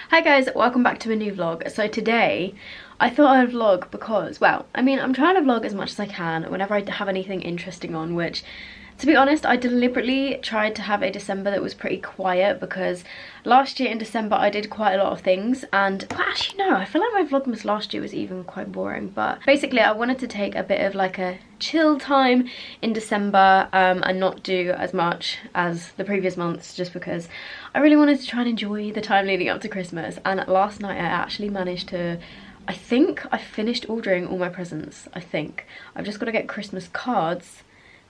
Hi guys, welcome back to a new vlog. So today I thought I'd vlog because, well, I mean, I'm trying to vlog as much as I can whenever I have anything interesting on, which, to be honest, I deliberately tried to have a December that was pretty quiet because last year in December I did quite a lot of things, and well, actually no, I feel like my vlogmas last year was even quite boring. But basically I wanted to take a bit of like a chill time in December and not do as much as the previous months, just because I really wanted to try and enjoy the time leading up to Christmas. And last night I actually managed to, I think I finished ordering all my presents. I think I've just got to get Christmas cards,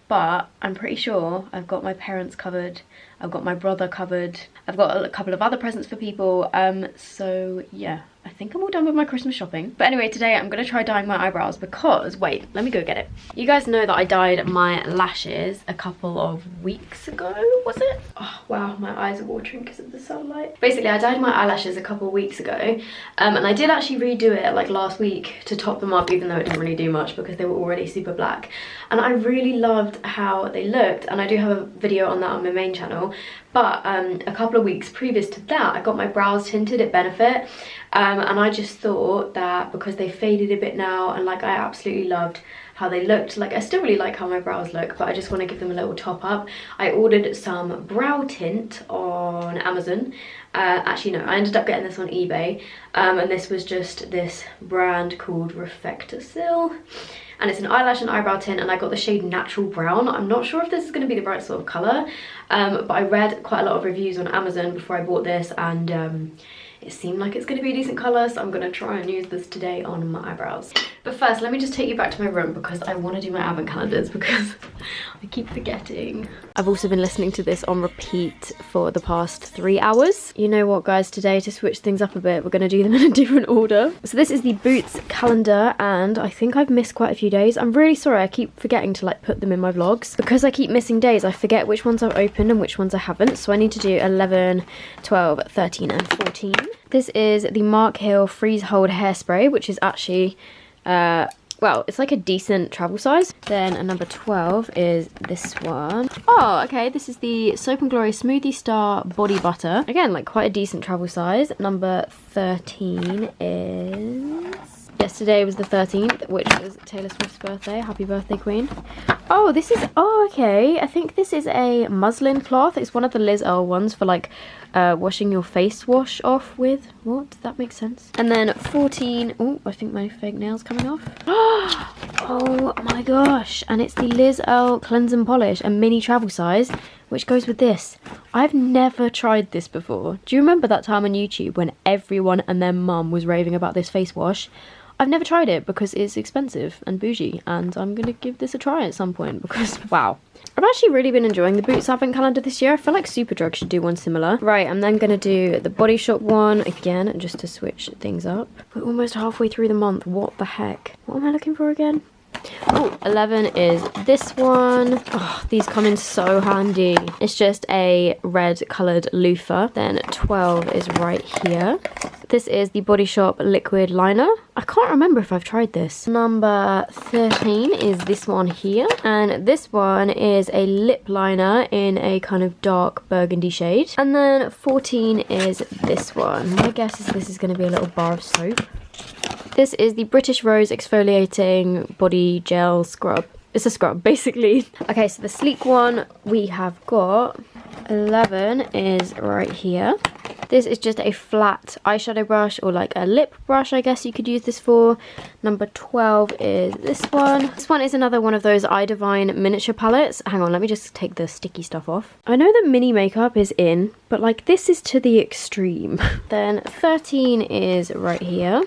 but I'm pretty sure I've got my parents covered, I've got my brother covered, I've got a couple of other presents for people, so yeah, I think I'm all done with my Christmas shopping. But anyway, today I'm gonna try dyeing my eyebrows because, wait, let me go get it. You guys know that I dyed my lashes a couple of weeks ago, was it? Oh wow, my eyes are watering because of the sunlight. Basically, I dyed my eyelashes a couple of weeks ago, and I did actually redo it like last week to top them up, even though it didn't really do much because they were already super black. And I really loved how they looked, and I do have a video on that on my main channel. But a couple of weeks previous to that, I got my brows tinted at Benefit, and I just thought that because they faded a bit now, and like I absolutely loved how they looked, like I still really like how my brows look, but I just want to give them a little top up. I ordered some brow tint on Amazon. Actually no, I ended up getting this on eBay, and this was just this brand called Reflector-Sil, and it's an eyelash and eyebrow tint, and I got the shade Natural Brown. I'm not sure if this is going to be the right sort of colour, but I read quite a lot of reviews on Amazon before I bought this, and it seemed like it's going to be a decent colour, so I'm going to try and use this today on my eyebrows. But first, let me just take you back to my room because I want to do my advent calendars because I keep forgetting. I've also been listening to this on repeat for the past 3 hours. You know what, guys, today, to switch things up a bit, we're going to do them in a different order. So this is the Boots calendar, and I think I've missed quite a few days. I'm really sorry, I keep forgetting to like put them in my vlogs. Because I keep missing days, I forget which ones I've opened and which ones I haven't. So I need to do 11, 12, 13 and 14. This is the Mark Hill Freeze Hold Hairspray, which is actually, well, it's like a decent travel size. Then a number 12 is this one. Oh, okay, this is the Soap & Glory Smoothie Star Body Butter. Again, like quite a decent travel size. Number 13 is... Yesterday was the 13th, which was Taylor Swift's birthday. Happy birthday, Queen. Oh, this is... Oh, okay. I think this is a muslin cloth. It's one of the Liz Earle ones for like washing your face wash off with. What? Does that make sense? And then 14... Oh, I think my fake nail's coming off. Oh my gosh. And it's the Liz Earle Cleanse and Polish, a mini travel size, which goes with this. I've never tried this before. Do you remember that time on YouTube when everyone and their mum was raving about this face wash? I've never tried it because it's expensive and bougie, and I'm gonna give this a try at some point because, wow. I've actually really been enjoying the Boots advent calendar this year. I feel like Superdrug should do one similar. Right, I'm then gonna do the Body Shop one again, just to switch things up. We're almost halfway through the month. What the heck? What am I looking for again? Oh, 11 is this one. Oh, these come in so handy. It's just a red coloured loofah. Then 12 is right here. This is the Body Shop liquid liner. I can't remember if I've tried this. Number 13 is this one here. And this one is a lip liner in a kind of dark burgundy shade. And then 14 is this one. My guess is this is going to be a little bar of soap. This is the British Rose Exfoliating Body Gel Scrub. It's a scrub, basically. Okay, so the sleek one we have got, 11 is right here. This is just a flat eyeshadow brush, or like a lip brush, I guess you could use this for. Number 12 is this one. This one is another one of those iDivine miniature palettes. Hang on, let me just take the sticky stuff off. I know that mini makeup is in, but like this is to the extreme. Then 13 is right here.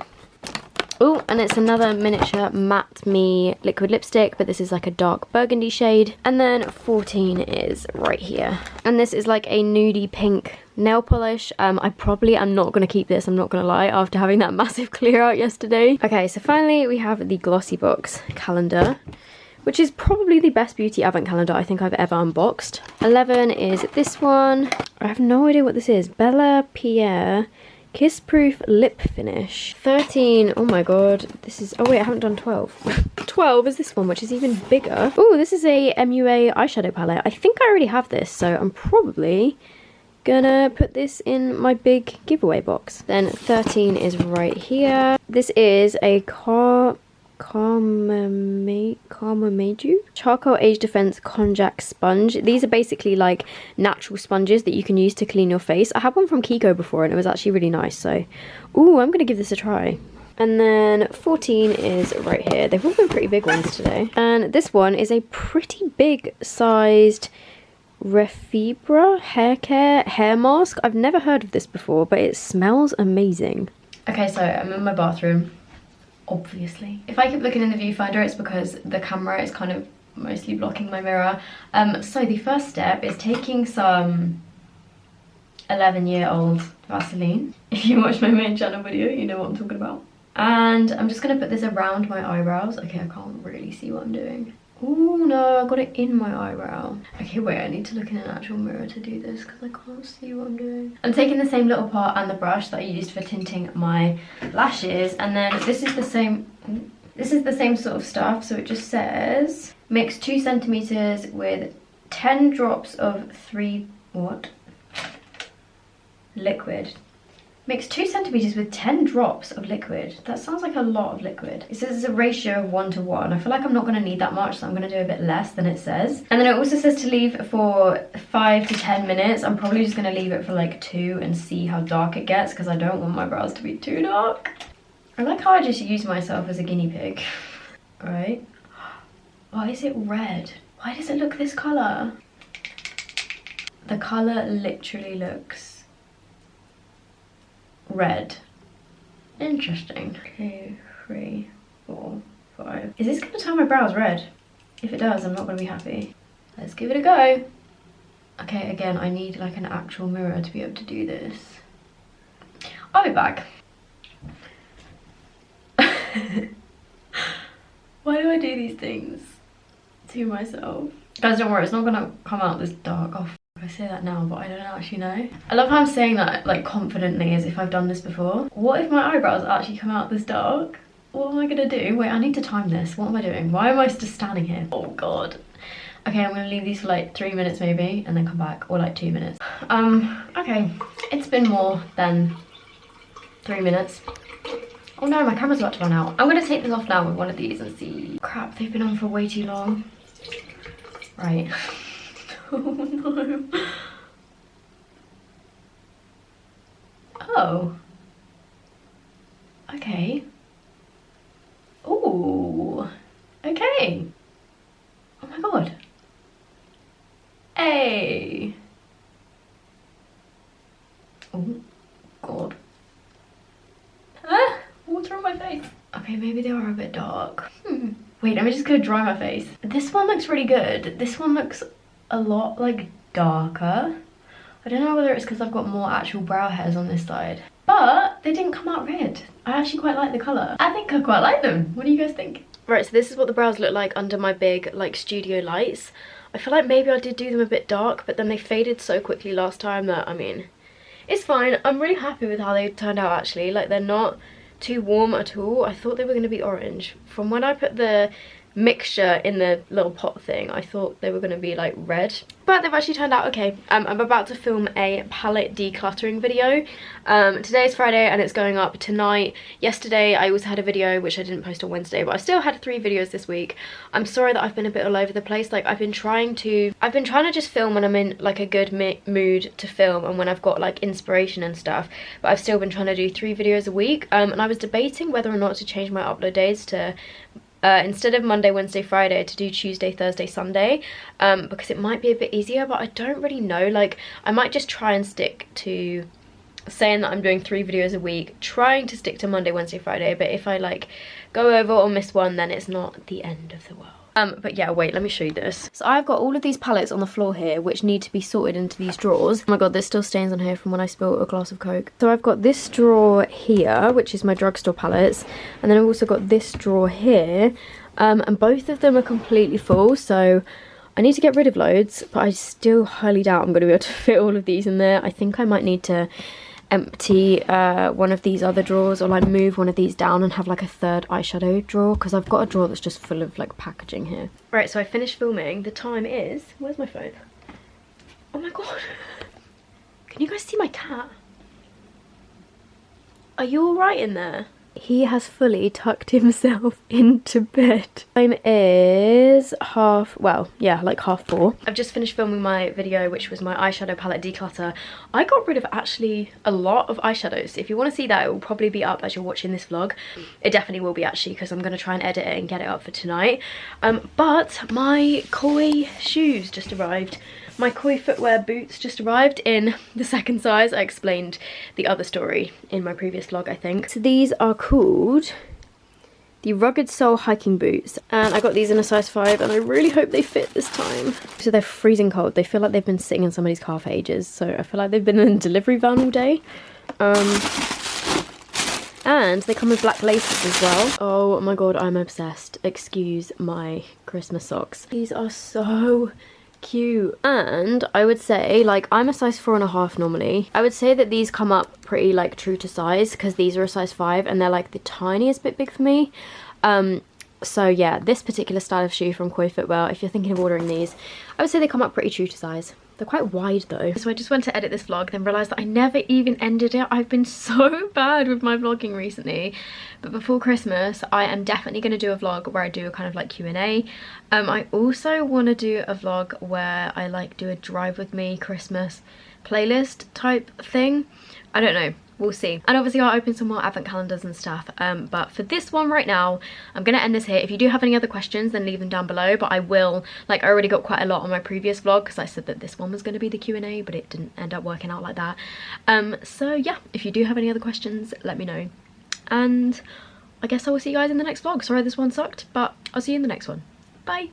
Oh, and it's another miniature Matte Me liquid lipstick, but this is like a dark burgundy shade. And then 14 is right here. And this is like a nudie pink nail polish. I probably am not going to keep this, I'm not going to lie, after having that massive clear out yesterday. Okay, so finally we have the Glossy Box calendar, which is probably the best beauty advent calendar I think I've ever unboxed. 11 is this one. I have no idea what this is. Bella Pierre Kiss Proof Lip Finish. 13, oh my god, this is, oh wait, I haven't done 12. 12 is this one, which is even bigger. Oh, this is a MUA eyeshadow palette. I think I already have this, so I'm probably gonna put this in my big giveaway box. Then 13 is right here. This is a Karmamaju charcoal age defense konjac sponge. These are basically like natural sponges that you can use to clean your face. I had one from Kiko before and it was actually really nice, so ooh, I'm gonna give this a try. And then 14 is right here. They've all been pretty big ones today. And this one is a pretty big sized Refibra hair care hair mask. I've never heard of this before, but it smells amazing. Okay, so I'm in my bathroom, obviously. If I keep looking in the viewfinder, it's because the camera is kind of mostly blocking my mirror. So the first step is taking some 11-year-old Vaseline. If you watch my main channel video, you know what I'm talking about. And I'm just gonna put this around my eyebrows. Okay, I can't really see what I'm doing. Oh no, I got it in my eyebrow. Okay, wait, I need to look in an actual mirror to do this because I can't see what I'm doing. I'm taking the same little part and the brush that I used for tinting my lashes, and then this is the same sort of stuff. So it just says mix 2 centimeters with 10 drops of liquid. Mix 2 centimeters with 10 drops of liquid. That sounds like a lot of liquid. It says it's a ratio of 1 to 1. I feel like I'm not going to need that much, so I'm going to do a bit less than it says. And then it also says to leave for 5 to 10 minutes. I'm probably just going to leave it for like 2 and see how dark it gets because I don't want my brows to be too dark. I like how I just use myself as a guinea pig. Right? Why is it red? Why does it look this colour? The colour literally looks red. Interesting. 2, 3, 4, 5. Is this gonna turn my brows red? If it does, I'm not gonna be happy. Let's give it a go. Okay, again, I need like an actual mirror to be able to do this. I'll be back. Why do I do these things to myself? Guys, don't worry, it's not gonna come out this dark. Oh, I say that now, but I don't actually know. I love how I'm saying that like confidently as if I've done this before. What if my eyebrows actually come out this dark? What am I gonna do? Wait, I need to time this. What am I doing? Why am I just standing here? Oh god. Okay, I'm gonna leave these for like 3 minutes maybe and then come back, or like 2 minutes. Okay, it's been more than 3 minutes. Oh no, my camera's about to run out. I'm gonna take this off now with one of these and see. Crap, they've been on for way too long. Right. Oh no. Oh. Okay. Oh. Okay. Oh my god. Hey. Oh god. Ah, water on my face. Okay, maybe they are a bit dark. Wait, let me just go dry my face. This one looks really good. This one looks a lot like darker. I don't know whether it's because I've got more actual brow hairs on this side, but they didn't come out red. I actually quite like the colour. I think I quite like them. What do you guys think? Right, so this is what the brows look like under my big like studio lights. I feel like maybe I did do them a bit dark, but then they faded so quickly last time that, I mean, it's fine. I'm really happy with how they turned out actually. Like, they're not too warm at all. I thought they were going to be orange. From when I put the mixture in the little pot thing, I thought they were going to be like red, but they've actually turned out okay. I'm about to film a palette decluttering video. Today's Friday and it's going up tonight. Yesterday I also had a video which I didn't post on Wednesday, but I still had 3 videos this week. I'm sorry that I've been a bit all over the place. Like, I've been trying to just film when I'm in like a good mood to film and when I've got like inspiration and stuff, but I've still been trying to do 3 videos a week. And I was debating whether or not to change my upload days to instead of Monday, Wednesday, Friday, to do Tuesday, Thursday, Sunday, because it might be a bit easier, but I don't really know. Like, I might just try and stick to saying that I'm doing 3 videos a week, trying to stick to Monday, Wednesday, Friday, but if I like go over or miss one, then it's not the end of the world. But yeah, wait, let me show you this. So I've got all of these palettes on the floor here, which need to be sorted into these drawers. Oh my god, there's still stains on here from when I spilled a glass of Coke. So I've got this drawer here, which is my drugstore palettes, and then I've also got this drawer here, and both of them are completely full, so I need to get rid of loads, but I still highly doubt I'm going to be able to fit all of these in there. I think I might need to empty one of these other drawers, or like move one of these down and have like a 3rd eyeshadow drawer, because I've got a drawer that's just full of like packaging here. Right, so I finished filming. The time is, where's my phone? Oh my god. Can you guys see my cat? Are you alright in there? He has fully tucked himself into bed. Time is like 4:30. I've just finished filming my video, which was my eyeshadow palette declutter. I got rid of actually a lot of eyeshadows. If you want to see that, it will probably be up as you're watching this vlog. It definitely will be actually, because I'm going to try and edit it and get it up for tonight. But my Koi shoes just arrived. My Koi footwear boots just arrived in the second size. I explained the other story in my previous vlog, I think. So these are called the Rugged Sole hiking boots, and I got these in a size 5, and I really hope they fit this time. So they're freezing cold. They feel like they've been sitting in somebody's car for ages, so I feel like they've been in a delivery van all day. And they come with black laces as well. Oh my god, I'm obsessed. Excuse my Christmas socks. These are so cute. And I would say, like, I'm a size 4.5 normally. I would say that these come up pretty like true to size, because these are a size 5 and they're like the tiniest bit big for me. So yeah, this particular style of shoe from Koi Footwear, if you're thinking of ordering these, I would say they come up pretty true to size. They're quite wide though. So I just went to edit this vlog, then realised that I never even ended it. I've been so bad with my vlogging recently. But before Christmas, I am definitely going to do a vlog where I do a kind of like Q&A. I also want to do a vlog where I like do a drive with me Christmas playlist type thing. I don't know. We'll see. And obviously I'll open some more advent calendars and stuff, but for this one right now, I'm gonna end this here. If you do have any other questions, then leave them down below, but I will, like, I already got quite a lot on my previous vlog because I said that this one was gonna be the Q&A, but it didn't end up working out like that. So yeah, if you do have any other questions, let me know, and I guess I will see you guys in the next vlog. Sorry this one sucked, but I'll see you in the next one. Bye.